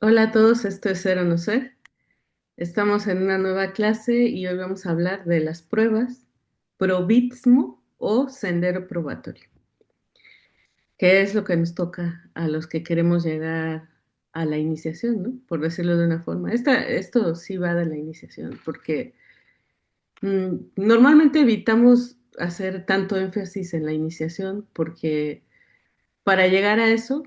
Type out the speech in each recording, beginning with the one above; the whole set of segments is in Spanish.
Hola a todos, esto es Ser o No Ser. Estamos en una nueva clase y hoy vamos a hablar de las pruebas, probismo o sendero probatorio, que es lo que nos toca a los que queremos llegar a la iniciación, ¿no? Por decirlo de una forma. Esto sí va de la iniciación, porque normalmente evitamos hacer tanto énfasis en la iniciación porque para llegar a eso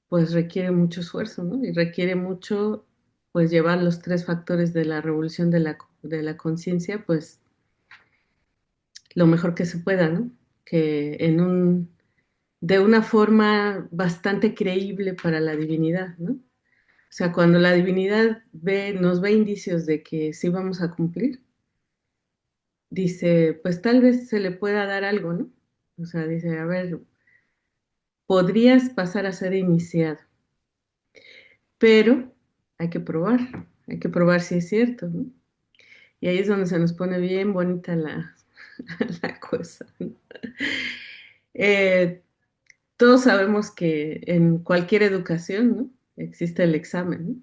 pues requiere mucho esfuerzo, ¿no? Y requiere mucho, pues llevar los tres factores de la revolución de la conciencia, pues lo mejor que se pueda, ¿no? Que de una forma bastante creíble para la divinidad, ¿no? O sea, cuando la divinidad nos ve indicios de que sí vamos a cumplir, dice, pues tal vez se le pueda dar algo, ¿no? O sea, dice, a ver, podrías pasar a ser iniciado, pero hay que probar si es cierto, ¿no? Y ahí es donde se nos pone bien bonita la cosa, ¿no? Eh, todos sabemos que en cualquier educación, ¿no? Existe el examen,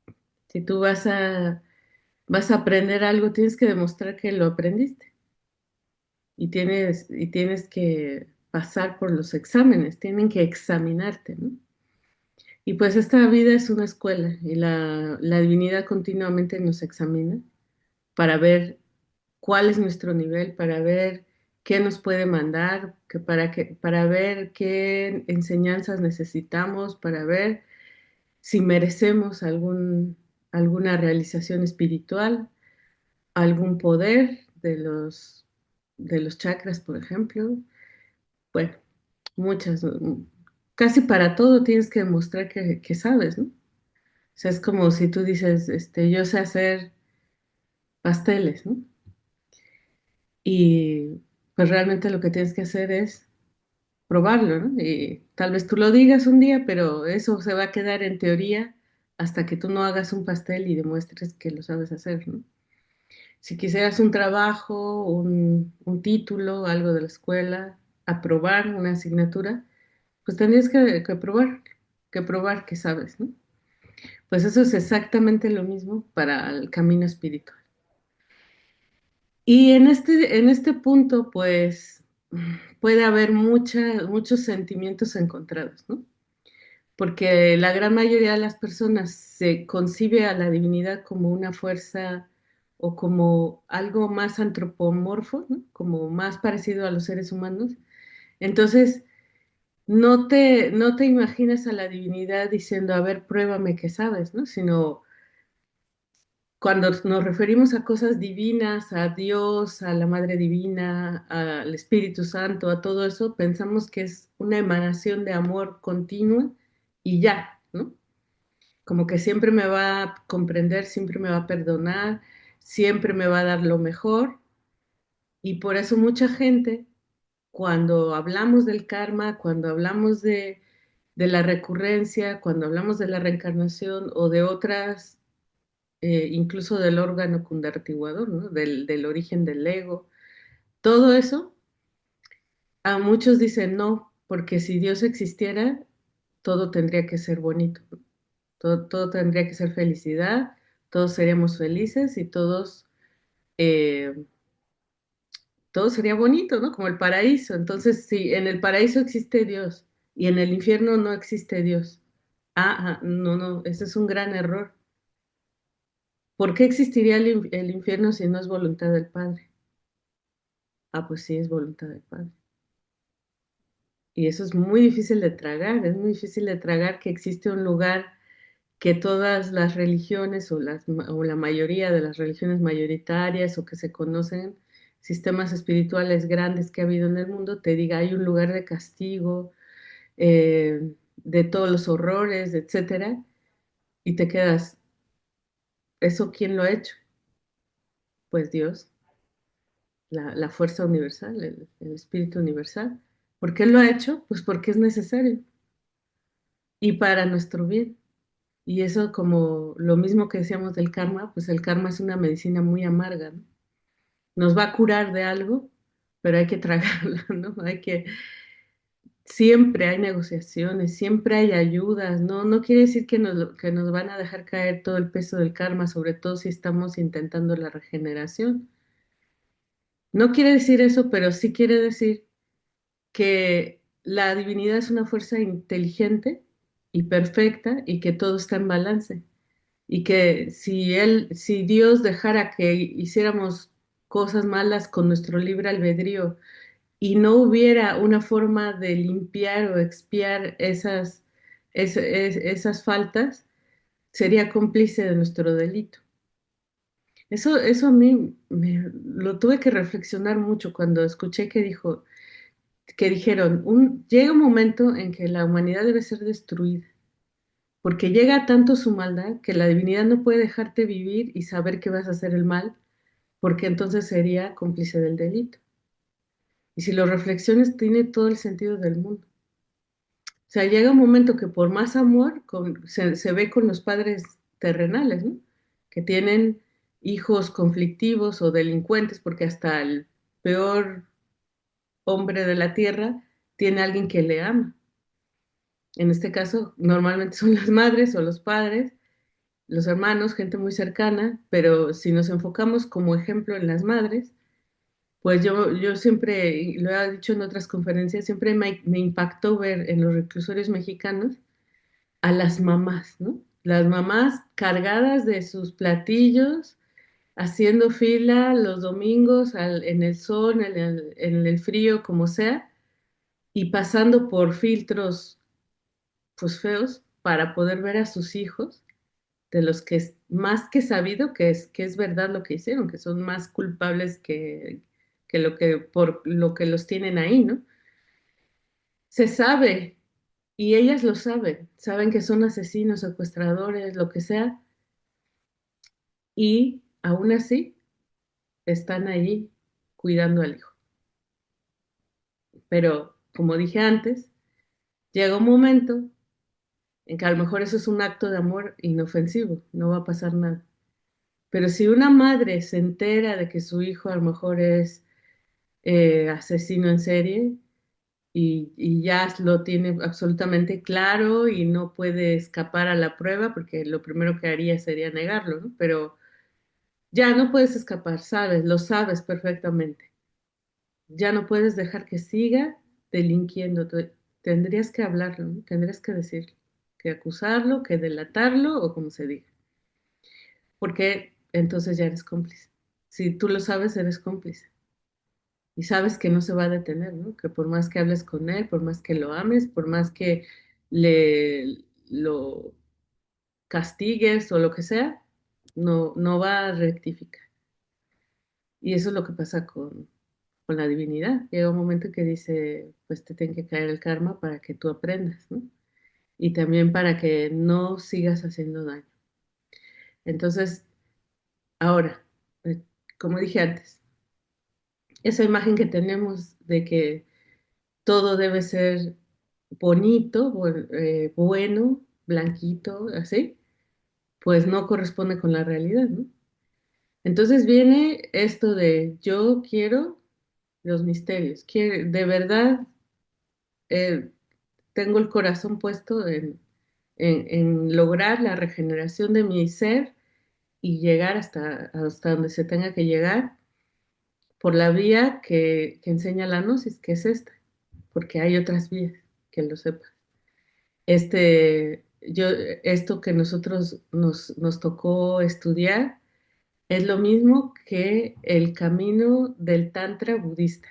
¿no? Si tú vas a aprender algo, tienes que demostrar que lo aprendiste y tienes que pasar por los exámenes, tienen que examinarte, ¿no? Y pues esta vida es una escuela y la divinidad continuamente nos examina para ver cuál es nuestro nivel, para ver qué nos puede mandar, para ver qué enseñanzas necesitamos, para ver si merecemos alguna realización espiritual, algún poder de los chakras, por ejemplo. Bueno, muchas, ¿no? Casi para todo tienes que demostrar que sabes, ¿no? O sea, es como si tú dices, yo sé hacer pasteles, ¿no? Y pues realmente lo que tienes que hacer es probarlo, ¿no? Y tal vez tú lo digas un día, pero eso se va a quedar en teoría hasta que tú no hagas un pastel y demuestres que lo sabes hacer, ¿no? Si quisieras un trabajo, un título, algo de la escuela, aprobar una asignatura, pues tendrías que probar que sabes, ¿no? Pues eso es exactamente lo mismo para el camino espiritual. Y en este punto, pues, puede haber muchos sentimientos encontrados, ¿no? Porque la gran mayoría de las personas se concibe a la divinidad como una fuerza o como algo más antropomorfo, ¿no? Como más parecido a los seres humanos. Entonces, no te imaginas a la divinidad diciendo, a ver, pruébame que sabes, ¿no? Sino cuando nos referimos a cosas divinas, a Dios, a la Madre Divina, al Espíritu Santo, a todo eso, pensamos que es una emanación de amor continua y ya, ¿no? Como que siempre me va a comprender, siempre me va a perdonar, siempre me va a dar lo mejor. Y por eso mucha gente, cuando hablamos del karma, cuando hablamos de la recurrencia, cuando hablamos de la reencarnación o de otras incluso del órgano convertiguador, ¿no? Del origen del ego. Todo eso, a muchos dicen no, porque si Dios existiera, todo tendría que ser bonito, ¿no? Todo tendría que ser felicidad, todos seríamos felices y eh, todo sería bonito, ¿no? Como el paraíso. Entonces, si en el paraíso existe Dios y en el infierno no existe Dios, no, no, ese es un gran error. ¿Por qué existiría el infierno si no es voluntad del Padre? Pues sí, es voluntad del Padre. Y eso es muy difícil de tragar, es muy difícil de tragar que existe un lugar que todas las religiones o la mayoría de las religiones mayoritarias o que se conocen, sistemas espirituales grandes que ha habido en el mundo, te diga hay un lugar de castigo, de todos los horrores, etcétera, y te quedas, ¿eso quién lo ha hecho? Pues Dios, la fuerza universal, el espíritu universal. ¿Por qué lo ha hecho? Pues porque es necesario y para nuestro bien. Y eso como lo mismo que decíamos del karma, pues el karma es una medicina muy amarga, ¿no? Nos va a curar de algo, pero hay que tragarla, ¿no? siempre hay negociaciones, siempre hay ayudas, ¿no? No quiere decir que nos van a dejar caer todo el peso del karma, sobre todo si estamos intentando la regeneración. No quiere decir eso, pero sí quiere decir que la divinidad es una fuerza inteligente y perfecta y que todo está en balance. Y que si Dios dejara que hiciéramos cosas malas con nuestro libre albedrío y no hubiera una forma de limpiar o expiar esas faltas, sería cómplice de nuestro delito. Eso a mí lo tuve que reflexionar mucho cuando escuché que dijeron, llega un momento en que la humanidad debe ser destruida, porque llega tanto su maldad que la divinidad no puede dejarte vivir y saber que vas a hacer el mal, porque entonces sería cómplice del delito. Y si lo reflexiones, tiene todo el sentido del mundo. O sea, llega un momento que por más amor se ve con los padres terrenales, ¿no? Que tienen hijos conflictivos o delincuentes, porque hasta el peor hombre de la tierra tiene alguien que le ama. En este caso, normalmente son las madres o los padres, los hermanos, gente muy cercana, pero si nos enfocamos como ejemplo en las madres, pues yo siempre, y lo he dicho en otras conferencias, siempre me impactó ver en los reclusorios mexicanos a las mamás, ¿no? Las mamás cargadas de sus platillos, haciendo fila los domingos en el sol, en el frío, como sea, y pasando por filtros pues feos para poder ver a sus hijos, de los que es más que sabido que es verdad lo que hicieron, que son más culpables que lo que por lo que los tienen ahí, ¿no? Se sabe, y ellas lo saben, saben que son asesinos, secuestradores, lo que sea, y aún así están ahí cuidando al hijo. Pero, como dije antes, llega un momento en que a lo mejor eso es un acto de amor inofensivo, no va a pasar nada. Pero si una madre se entera de que su hijo a lo mejor es asesino en serie y ya lo tiene absolutamente claro y no puede escapar a la prueba, porque lo primero que haría sería negarlo, ¿no? Pero ya no puedes escapar, sabes, lo sabes perfectamente. Ya no puedes dejar que siga delinquiendo. Tendrías que hablarlo, ¿no? Tendrías que decirlo, que acusarlo, que delatarlo o como se diga, porque entonces ya eres cómplice. Si tú lo sabes, eres cómplice y sabes que no se va a detener, ¿no? Que por más que hables con él, por más que lo ames, por más que lo castigues o lo que sea, no va a rectificar. Y eso es lo que pasa con la divinidad. Llega un momento que dice, pues te tiene que caer el karma para que tú aprendas, ¿no? Y también para que no sigas haciendo daño. Entonces, ahora, eh, como dije antes, esa imagen que tenemos de que todo debe ser bonito, bueno, blanquito, así, pues no corresponde con la realidad, ¿no? Entonces viene esto de yo quiero los misterios, de verdad eh, tengo el corazón puesto en lograr la regeneración de mi ser y llegar hasta donde se tenga que llegar por la vía que enseña la gnosis, que es esta, porque hay otras vías, que lo sepa. Esto que nosotros nos tocó estudiar es lo mismo que el camino del Tantra budista.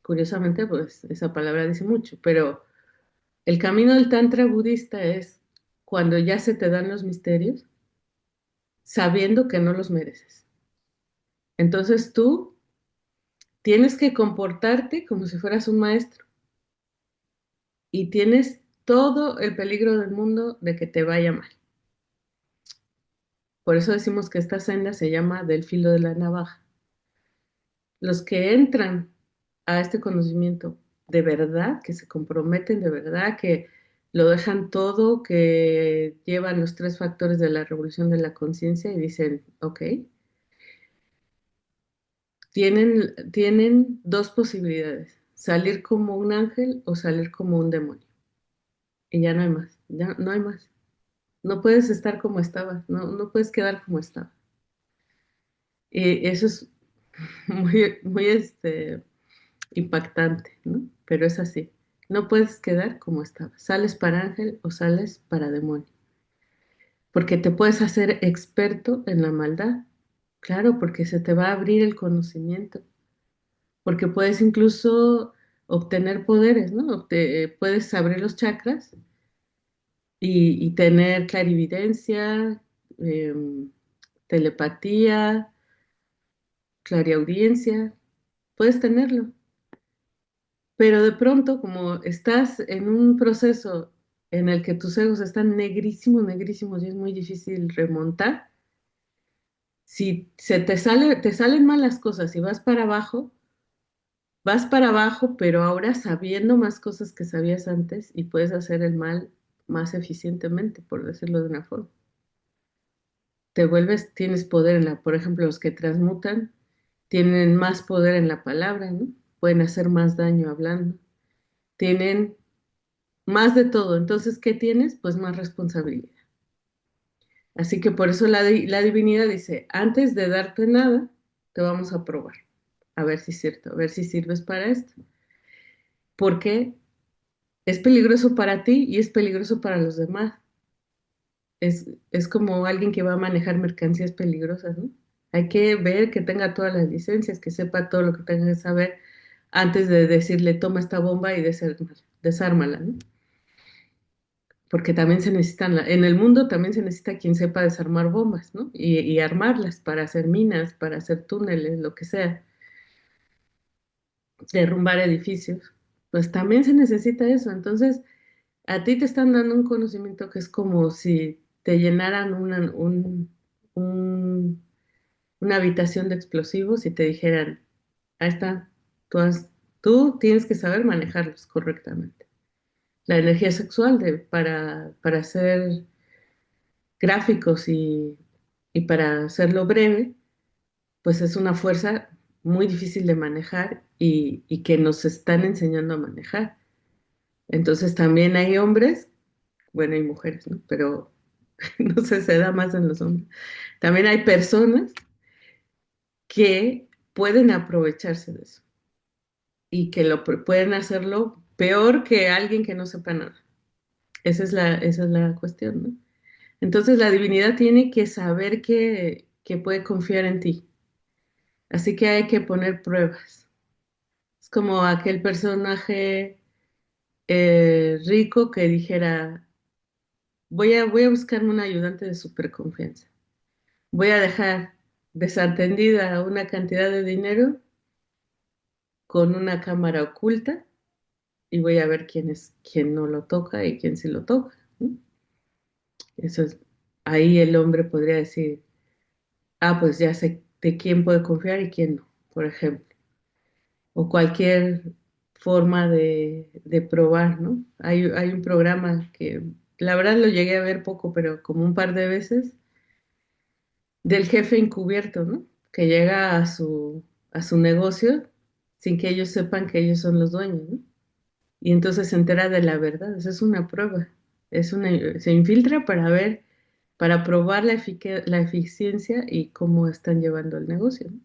Curiosamente, pues esa palabra dice mucho, pero el camino del Tantra budista es cuando ya se te dan los misterios, sabiendo que no los mereces. Entonces tú tienes que comportarte como si fueras un maestro y tienes todo el peligro del mundo de que te vaya mal. Por eso decimos que esta senda se llama del filo de la navaja. Los que entran a este conocimiento de verdad, que se comprometen de verdad, que lo dejan todo, que llevan los tres factores de la revolución de la conciencia y dicen, ok, tienen dos posibilidades. salir como un ángel o salir como un demonio. Y ya no hay más, ya no hay más. No puedes estar como estabas, no puedes quedar como estaba. Y eso es muy impactante, ¿no? Pero es así. No puedes quedar como estabas. Sales para ángel o sales para demonio. Porque te puedes hacer experto en la maldad. Claro, porque se te va a abrir el conocimiento. Porque puedes incluso obtener poderes, ¿no? Puedes abrir los chakras y tener clarividencia, em, telepatía, clariaudiencia, puedes tenerlo. Pero de pronto, como estás en un proceso en el que tus egos están negrísimos, negrísimos y es muy difícil remontar, si te salen mal las cosas y vas para abajo, pero ahora sabiendo más cosas que sabías antes y puedes hacer el mal más eficientemente, por decirlo de una forma. Tienes poder por ejemplo, los que transmutan tienen más poder en la palabra, ¿no? Pueden hacer más daño hablando, tienen más de todo. Entonces, ¿qué tienes? Pues más responsabilidad. Así que por eso la divinidad dice, antes de darte nada, te vamos a probar, a ver si es cierto, a ver si sirves para esto. Porque es peligroso para ti y es peligroso para los demás. Es como alguien que va a manejar mercancías peligrosas, ¿no? Hay que ver que tenga todas las licencias, que sepa todo lo que tenga que saber antes de decirle, toma esta bomba y desármala, ¿no? Porque también se necesitan, en el mundo también se necesita quien sepa desarmar bombas, ¿no? Y armarlas para hacer minas, para hacer túneles, lo que sea, derrumbar edificios. Pues también se necesita eso. Entonces, a ti te están dando un conocimiento que es como si te llenaran un- una habitación de explosivos y te dijeran, ahí está, tú tienes que saber manejarlos correctamente. La energía sexual para hacer gráficos y para hacerlo breve, pues es una fuerza muy difícil de manejar y que nos están enseñando a manejar. Entonces también hay hombres, bueno, hay mujeres, ¿no? Pero no sé, se da más en los hombres. También hay personas que pueden aprovecharse de eso y que pueden hacerlo peor que alguien que no sepa nada. Esa es la cuestión, ¿no? Entonces la divinidad tiene que saber que puede confiar en ti. Así que hay que poner pruebas. Es como aquel personaje rico que dijera, voy a buscarme un ayudante de super confianza. Voy a dejar desatendida una cantidad de dinero con una cámara oculta y voy a ver quién no lo toca y quién sí lo toca, ¿no? Eso es, ahí el hombre podría decir, pues ya sé de quién puede confiar y quién no, por ejemplo. O cualquier forma de probar, ¿no? Hay un programa que la verdad lo llegué a ver poco, pero como un par de veces, del jefe encubierto, ¿no? Que llega a su negocio sin que ellos sepan que ellos son los dueños, ¿no? Y entonces se entera de la verdad. Esa es una prueba. Se infiltra para ver, para probar la eficiencia y cómo están llevando el negocio, ¿no?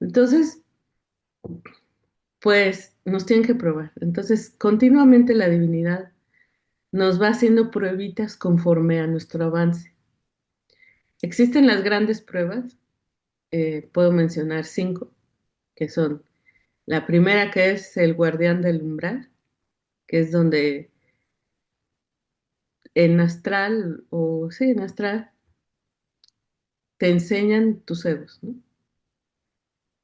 Entonces, pues nos tienen que probar. Entonces, continuamente la divinidad nos va haciendo pruebitas conforme a nuestro avance. Existen las grandes pruebas, puedo mencionar 5, que son la primera que es el guardián del umbral, que es donde en astral, o sí, en astral, te enseñan tus egos, ¿no?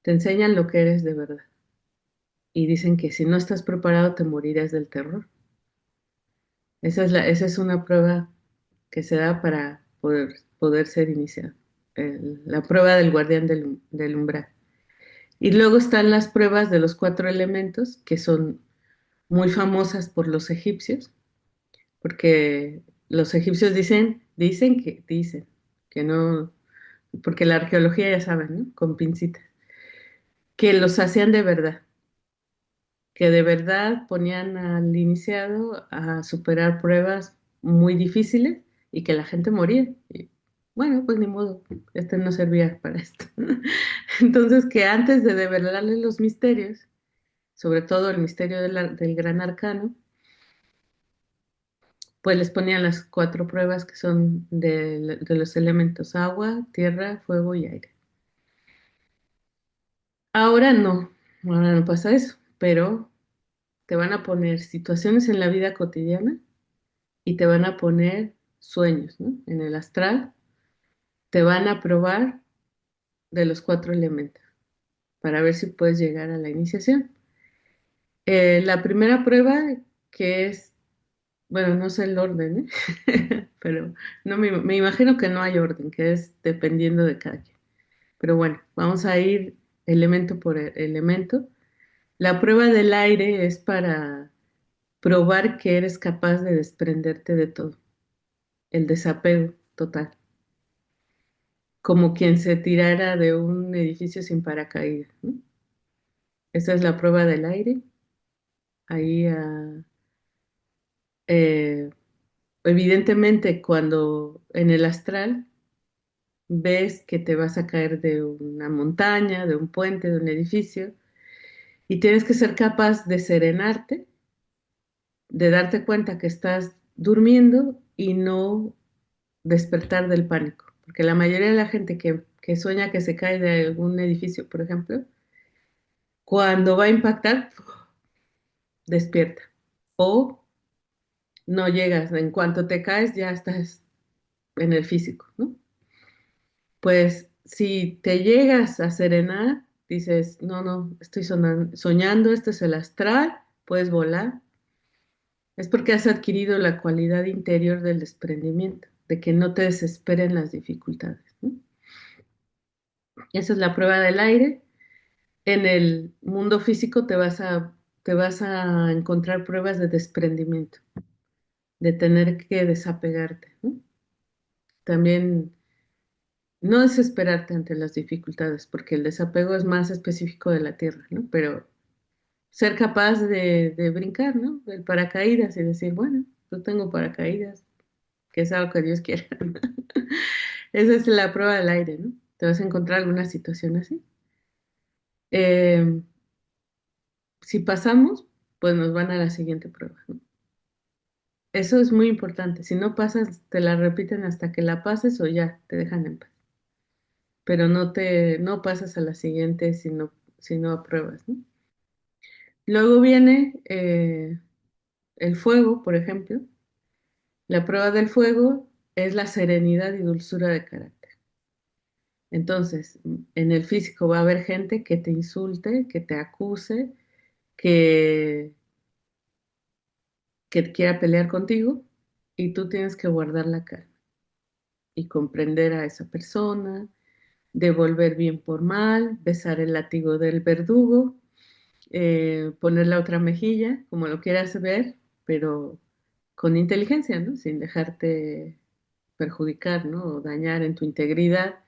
Te enseñan lo que eres de verdad. Y dicen que si no estás preparado te morirás del terror. Esa es una prueba que se da para poder ser iniciado. La prueba del guardián del umbral. Y luego están las pruebas de los 4 elementos, que son muy famosas por los egipcios, porque los egipcios dicen que no, porque la arqueología ya saben, ¿no? Con pincitas, que los hacían de verdad. que de verdad ponían al iniciado a superar pruebas muy difíciles y que la gente moría. Y, bueno, pues ni modo, este no servía para esto. Entonces, que antes de develarles los misterios, sobre todo el misterio del gran arcano, pues les ponían las cuatro pruebas que son de los elementos agua, tierra, fuego y aire. Ahora no pasa eso, pero te van a poner situaciones en la vida cotidiana y te van a poner sueños, ¿no? En el astral te van a probar de los cuatro elementos para ver si puedes llegar a la iniciación. La primera prueba, que es, bueno, no sé el orden, ¿eh? Pero no me imagino que no hay orden, que es dependiendo de cada quien. Pero bueno, vamos a ir elemento por elemento. La prueba del aire es para probar que eres capaz de desprenderte de todo, el desapego total, como quien se tirara de un edificio sin paracaídas, ¿no? Esa es la prueba del aire. Ahí, eh, evidentemente, cuando en el astral ves que te vas a caer de una montaña, de un puente, de un edificio, y tienes que ser capaz de serenarte, de darte cuenta que estás durmiendo y no despertar del pánico. Porque la mayoría de la gente que sueña que se cae de algún edificio, por ejemplo, cuando va a impactar, despierta. O no llegas, en cuanto te caes ya estás en el físico, ¿no? Pues si te llegas a serenar, dices, no, no, estoy soñando, este es el astral, puedes volar, es porque has adquirido la cualidad interior del desprendimiento, de que no te desesperen las dificultades, ¿no? Esa es la prueba del aire. En el mundo físico te vas a encontrar pruebas de desprendimiento, de tener que desapegarte, ¿no? También no desesperarte ante las dificultades, porque el desapego es más específico de la tierra, ¿no? Pero ser capaz de brincar, ¿no? Del paracaídas y decir, bueno, yo tengo paracaídas, que es algo que Dios quiera. Esa es la prueba del aire, ¿no? Te vas a encontrar alguna situación así. Eh, si pasamos, pues nos van a la siguiente prueba, ¿no? Eso es muy importante. Si no pasas, te la repiten hasta que la pases o ya te dejan en paz. Pero no pasas a la siguiente si no apruebas, ¿no? Luego viene el fuego, por ejemplo. La prueba del fuego es la serenidad y dulzura de carácter. Entonces, en el físico va a haber gente que te insulte, que te acuse, que, que quiera pelear contigo y tú tienes que guardar la calma y comprender a esa persona, devolver bien por mal, besar el látigo del verdugo, poner la otra mejilla, como lo quieras ver, pero con inteligencia, ¿no? Sin dejarte perjudicar, ¿no? O dañar en tu integridad,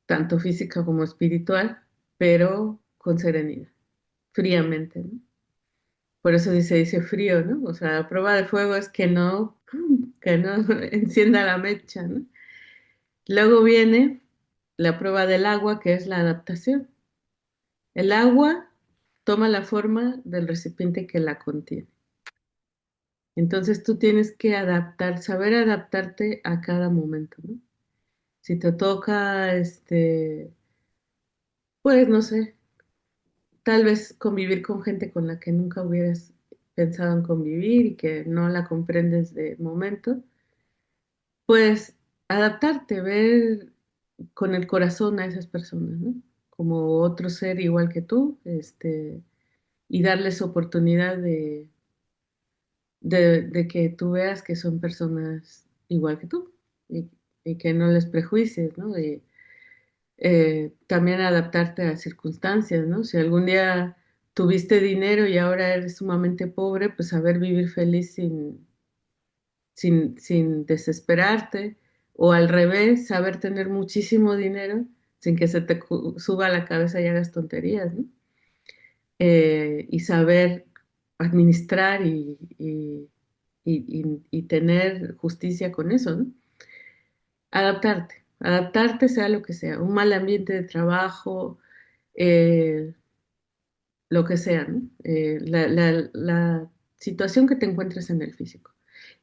tanto física como espiritual, pero con serenidad, fríamente, ¿no? Por eso se dice frío, ¿no? O sea, la prueba de fuego es que no encienda la mecha, ¿no? Luego viene la prueba del agua, que es la adaptación. El agua toma la forma del recipiente que la contiene. Entonces tú tienes que saber adaptarte a cada momento, ¿no? Si te toca, pues no sé, tal vez convivir con gente con la que nunca hubieras pensado en convivir y que no la comprendes de momento, pues adaptarte, ver con el corazón a esas personas, ¿no? Como otro ser igual que tú, y darles oportunidad de que tú veas que son personas igual que tú y que no les prejuicies, ¿no? Y, también adaptarte a circunstancias, ¿no? Si algún día tuviste dinero y ahora eres sumamente pobre, pues saber vivir feliz sin desesperarte, o al revés, saber tener muchísimo dinero sin que se te suba a la cabeza y hagas tonterías, ¿no? y saber administrar y tener justicia con eso, ¿no? Adaptarte sea lo que sea, un mal ambiente de trabajo, eh, lo que sea, ¿no? La situación que te encuentres en el físico.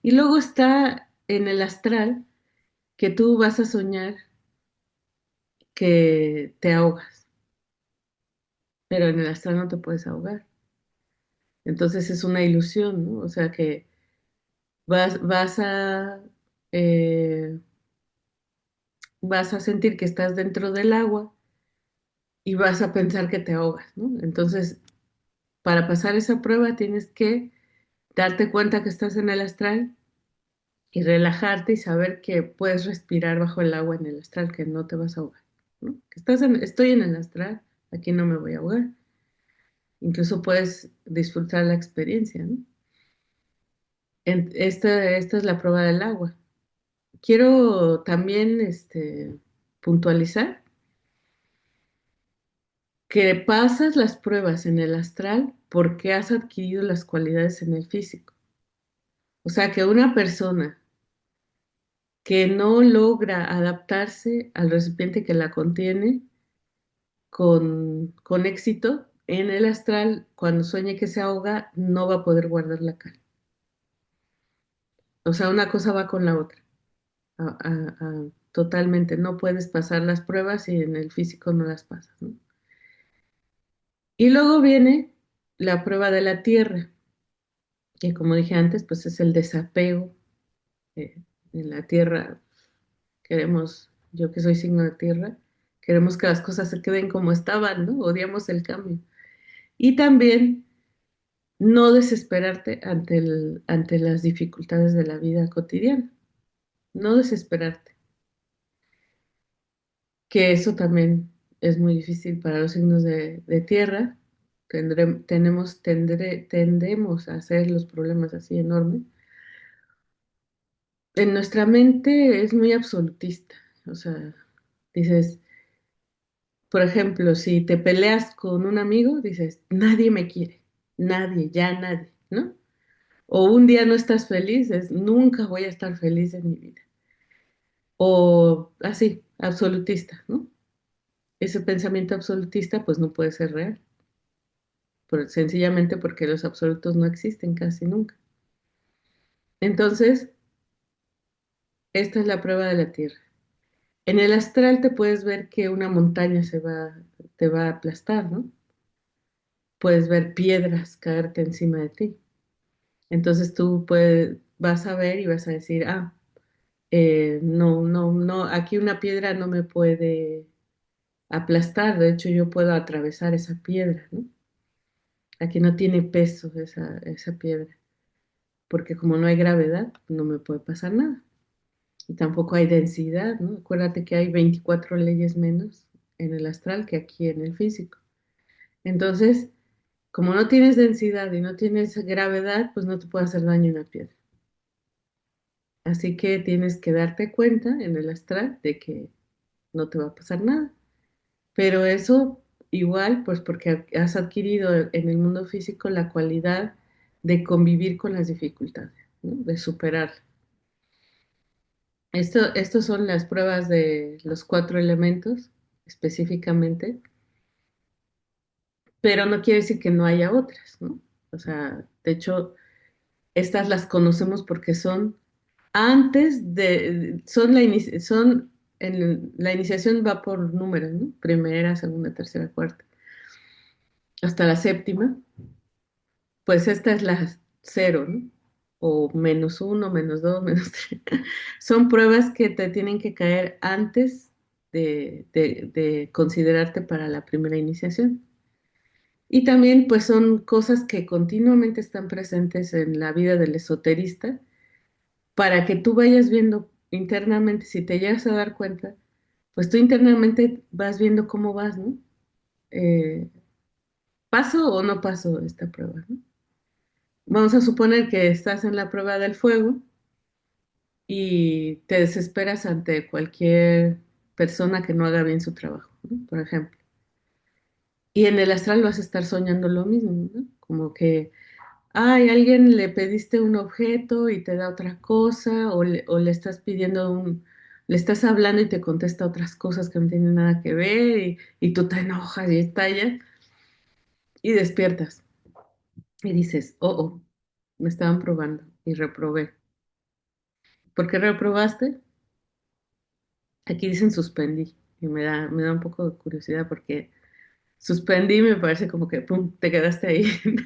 Y luego está en el astral que tú vas a soñar que te ahogas, pero en el astral no te puedes ahogar. Entonces es una ilusión, ¿no? O sea que vas eh, vas a sentir que estás dentro del agua y vas a pensar que te ahogas, ¿no? Entonces, para pasar esa prueba tienes que darte cuenta que estás en el astral y relajarte y saber que puedes respirar bajo el agua en el astral, que no te vas a ahogar, ¿no? Estoy en el astral, aquí no me voy a ahogar. Incluso puedes disfrutar la experiencia, ¿no? Esta es la prueba del agua. Quiero también puntualizar que pasas las pruebas en el astral porque has adquirido las cualidades en el físico. O sea que una persona que no logra adaptarse al recipiente que la contiene con éxito, en el astral, cuando sueñe que se ahoga, no va a poder guardar la calma. O sea, una cosa va con la otra. Totalmente, no puedes pasar las pruebas y en el físico no las pasas, ¿no? Y luego viene la prueba de la tierra, que como dije antes, pues es el desapego. eh, en la tierra queremos, yo que soy signo de tierra, queremos que las cosas se queden como estaban, ¿no? Odiamos el cambio. Y también no desesperarte ante las dificultades de la vida cotidiana, no desesperarte, que eso también es muy difícil para los signos de tierra. Tendemos a hacer los problemas así enormes. En nuestra mente es muy absolutista, o sea, dices, por ejemplo, si te peleas con un amigo, dices, nadie me quiere, nadie, ya nadie, ¿no? O un día no estás feliz, es, nunca voy a estar feliz en mi vida. O así, absolutista, ¿no? Ese pensamiento absolutista pues no puede ser real, sencillamente porque los absolutos no existen casi nunca. Entonces, esta es la prueba de la Tierra. En el astral te puedes ver que una montaña te va a aplastar, ¿no? Puedes ver piedras caerte encima de ti. Entonces vas a ver y vas a decir, no, aquí una piedra no me puede aplastar, de hecho yo puedo atravesar esa piedra, ¿no? Aquí no tiene peso esa piedra, porque como no hay gravedad, no me puede pasar nada. Y tampoco hay densidad, ¿no? Acuérdate que hay 24 leyes menos en el astral que aquí en el físico. Entonces, como no tienes densidad y no tienes gravedad, pues no te puede hacer daño una piedra. Así que tienes que darte cuenta en el astral de que no te va a pasar nada. Pero eso igual, pues porque has adquirido en el mundo físico la cualidad de convivir con las dificultades, ¿no? De superar. Estos son las pruebas de los cuatro elementos específicamente, pero no quiere decir que no haya otras, ¿no? O sea, de hecho, estas las conocemos porque son la iniciación va por números, ¿no? Primera, segunda, tercera, cuarta, hasta la séptima. Pues esta es la cero, ¿no? O menos uno, menos dos, menos tres. Son pruebas que te tienen que caer antes de considerarte para la primera iniciación. Y también, pues, son cosas que continuamente están presentes en la vida del esoterista para que tú vayas viendo internamente, si te llegas a dar cuenta, pues tú internamente vas viendo cómo vas, ¿no? Eh, ¿Paso o no paso esta prueba, ¿no? Vamos a suponer que estás en la prueba del fuego y te desesperas ante cualquier persona que no haga bien su trabajo, ¿no? Por ejemplo. Y en el astral vas a estar soñando lo mismo, ¿no? Como que, ay, alguien le pediste un objeto y te da otra cosa, o le estás pidiendo le estás hablando y te contesta otras cosas que no tienen nada que ver, y tú te enojas y estallas, y despiertas, y dices, me estaban probando, y reprobé. ¿Por qué reprobaste? Aquí dicen suspendí, y me da un poco de curiosidad porque suspendí me parece como que, pum, te quedaste ahí, ¿no?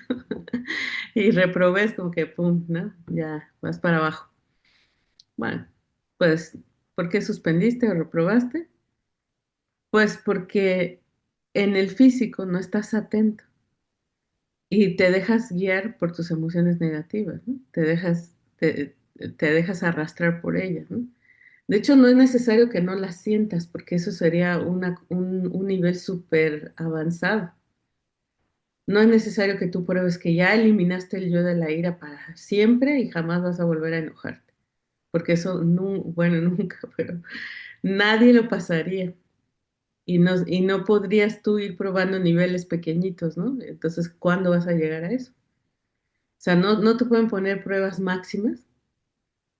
Y reprobé es como que, pum, ¿no? Ya vas para abajo. Bueno, pues, ¿por qué suspendiste o reprobaste? Pues porque en el físico no estás atento y te dejas guiar por tus emociones negativas, ¿no? Te dejas arrastrar por ellas, ¿no? De hecho, no es necesario que no las sientas, porque eso sería un nivel súper avanzado. No es necesario que tú pruebes que ya eliminaste el yo de la ira para siempre y jamás vas a volver a enojarte, porque eso, bueno, nunca, pero nadie lo pasaría. Y no podrías tú ir probando niveles pequeñitos, ¿no? Entonces, ¿cuándo vas a llegar a eso? O sea, no te pueden poner pruebas máximas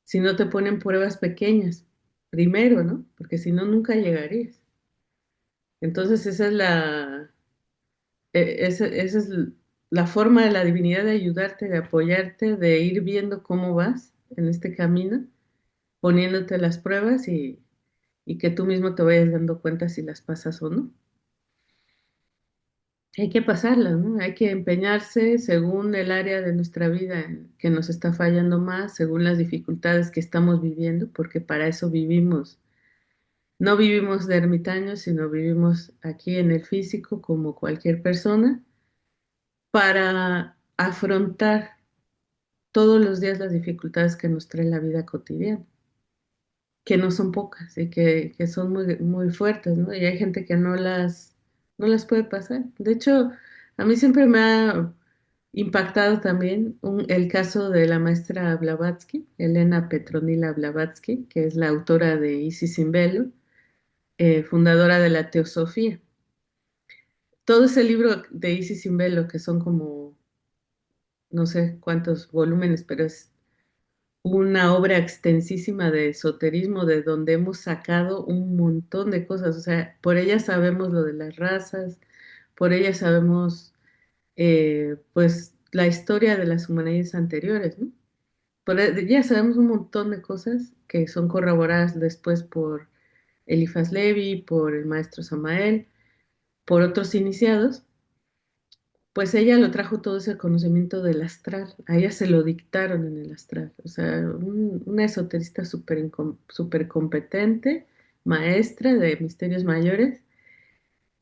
si no te ponen pruebas pequeñas primero, ¿no? Porque si no, nunca llegarías. Entonces, esa es la forma de la divinidad de ayudarte, de apoyarte, de ir viendo cómo vas en este camino, poniéndote las pruebas y que tú mismo te vayas dando cuenta si las pasas o no. Hay que pasarlas, ¿no? Hay que empeñarse según el área de nuestra vida que nos está fallando más, según las dificultades que estamos viviendo, porque para eso vivimos. No vivimos de ermitaños, sino vivimos aquí en el físico como cualquier persona para afrontar todos los días las dificultades que nos trae la vida cotidiana, que no son pocas y que son muy fuertes, ¿no? Y hay gente que no las puede pasar. De hecho, a mí siempre me ha impactado también el caso de la maestra Blavatsky, Elena Petronila Blavatsky, que es la autora de Isis sin velo, fundadora de la teosofía. Todo ese libro de Isis sin velo, que son como no sé cuántos volúmenes, pero es una obra extensísima de esoterismo de donde hemos sacado un montón de cosas. O sea, por ella sabemos lo de las razas, por ella sabemos pues la historia de las humanidades anteriores, ¿no? Ya sabemos un montón de cosas que son corroboradas después por Elifas Levi, por el maestro Samael, por otros iniciados. Pues ella lo trajo todo ese conocimiento del astral, a ella se lo dictaron en el astral, o sea, una esoterista súper competente, maestra de misterios mayores,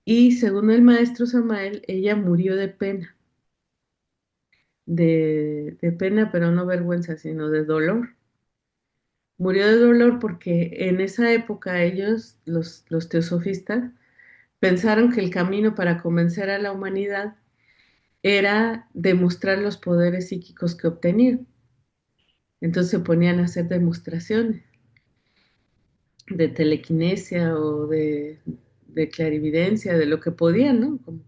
y según el maestro Samael, ella murió de pena, de pena, pero no vergüenza, sino de dolor. Murió de dolor porque en esa época ellos, los teosofistas, pensaron que el camino para convencer a la humanidad era demostrar los poderes psíquicos que obtenían. Entonces se ponían a hacer demostraciones de telequinesia de clarividencia, de lo que podían, ¿no? Como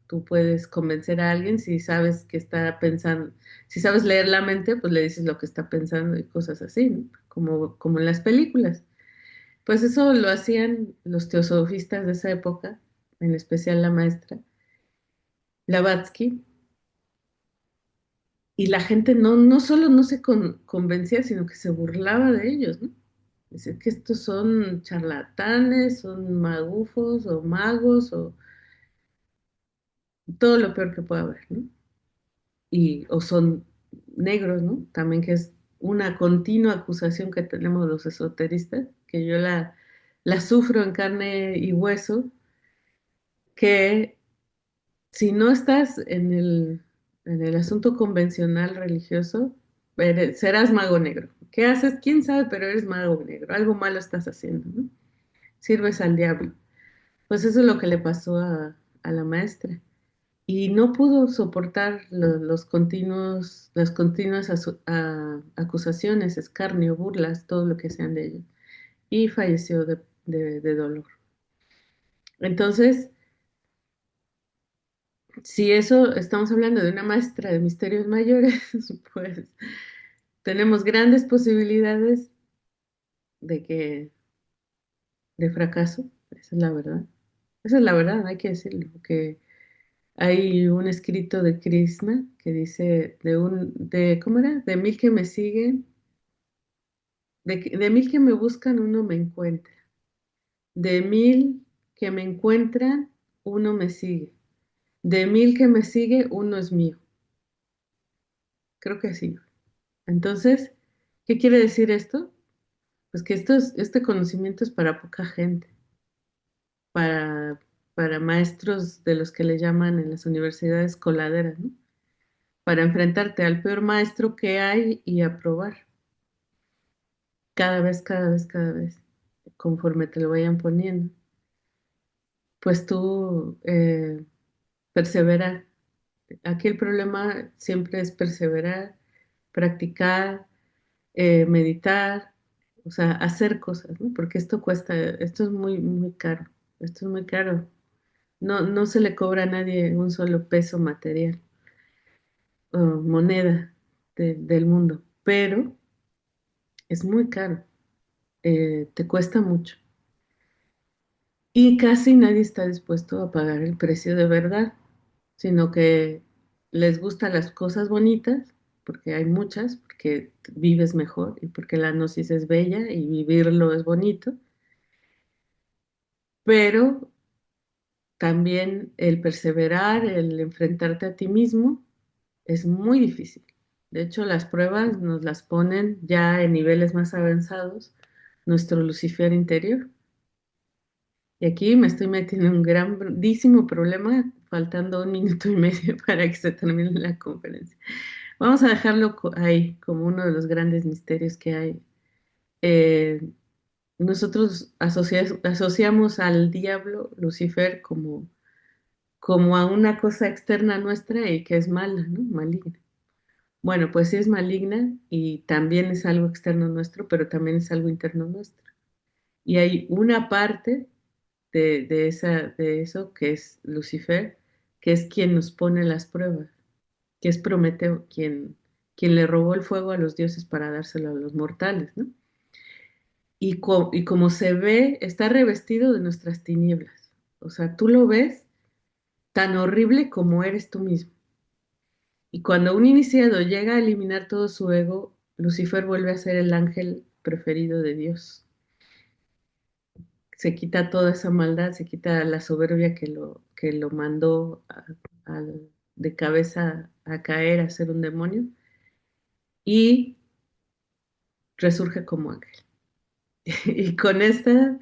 tú puedes convencer a alguien si sabes que está pensando, si sabes leer la mente, pues le dices lo que está pensando y cosas así, ¿no? Como en las películas. Pues eso lo hacían los teosofistas de esa época, en especial la maestra Blavatsky, y la gente no solo no se convencía, sino que se burlaba de ellos, ¿no? Decir que estos son charlatanes, son magufos o magos o todo lo peor que pueda haber, ¿no? O son negros, ¿no? También que es una continua acusación que tenemos los esoteristas, que yo la sufro en carne y hueso, que si no estás en el asunto convencional religioso, serás mago negro. ¿Qué haces? ¿Quién sabe? Pero eres mago negro. Algo malo estás haciendo, ¿no? Sirves al diablo. Pues eso es lo que le pasó a la maestra. Y no pudo soportar las continuas acusaciones, escarnio, burlas, todo lo que sean de ella. Y falleció de dolor. Entonces, Si eso estamos hablando de una maestra de misterios mayores, pues tenemos grandes posibilidades de que de fracaso, esa es la verdad. Esa es la verdad, hay que decirlo, que hay un escrito de Krishna que dice ¿cómo era? De mil que me siguen, de mil que me buscan, uno me encuentra. De mil que me encuentran, uno me sigue. De mil que me sigue, uno es mío. Creo que sí. Entonces, ¿qué quiere decir esto? Pues que este conocimiento es para poca gente, para, para maestros de los que le llaman en las universidades coladeras, ¿no? Para enfrentarte al peor maestro que hay y aprobar cada vez, cada vez, cada vez, conforme te lo vayan poniendo. Pues tú perseverar. Aquí el problema siempre es perseverar, practicar, meditar, o sea, hacer cosas, ¿no? Porque esto cuesta, esto es muy, muy caro, esto es muy caro. No, no se le cobra a nadie un solo peso material o moneda del mundo, pero es muy caro, te cuesta mucho. Y casi nadie está dispuesto a pagar el precio de verdad, sino que les gustan las cosas bonitas, porque hay muchas, porque vives mejor y porque la gnosis es bella y vivirlo es bonito, pero también el perseverar, el enfrentarte a ti mismo, es muy difícil. De hecho, las pruebas nos las ponen ya en niveles más avanzados, nuestro Lucifer interior. Y aquí me estoy metiendo en un grandísimo problema, faltando 1 minuto y medio para que se termine la conferencia. Vamos a dejarlo ahí como uno de los grandes misterios que hay. Eh, nosotros asociamos al diablo, Lucifer, como a una cosa externa nuestra y que es mala, ¿no? Maligna. Bueno, pues sí es maligna y también es algo externo nuestro, pero también es algo interno nuestro. Y hay una parte de eso que es Lucifer, que es quien nos pone las pruebas, que es Prometeo, quien le robó el fuego a los dioses para dárselo a los mortales, ¿no? Y como se ve, está revestido de nuestras tinieblas. O sea, tú lo ves tan horrible como eres tú mismo. Y cuando un iniciado llega a eliminar todo su ego, Lucifer vuelve a ser el ángel preferido de Dios. Se quita toda esa maldad, se quita la soberbia que lo mandó de cabeza a caer, a ser un demonio, y resurge como ángel. Y con esta,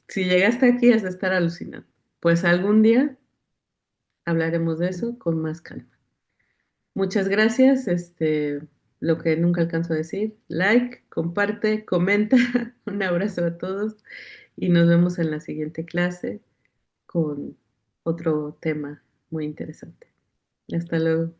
si llegaste aquí, has de estar alucinando. Pues algún día hablaremos de eso con más calma. Muchas gracias. Lo que nunca alcanzo a decir, like, comparte, comenta. Un abrazo a todos y nos vemos en la siguiente clase con otro tema muy interesante. Hasta luego.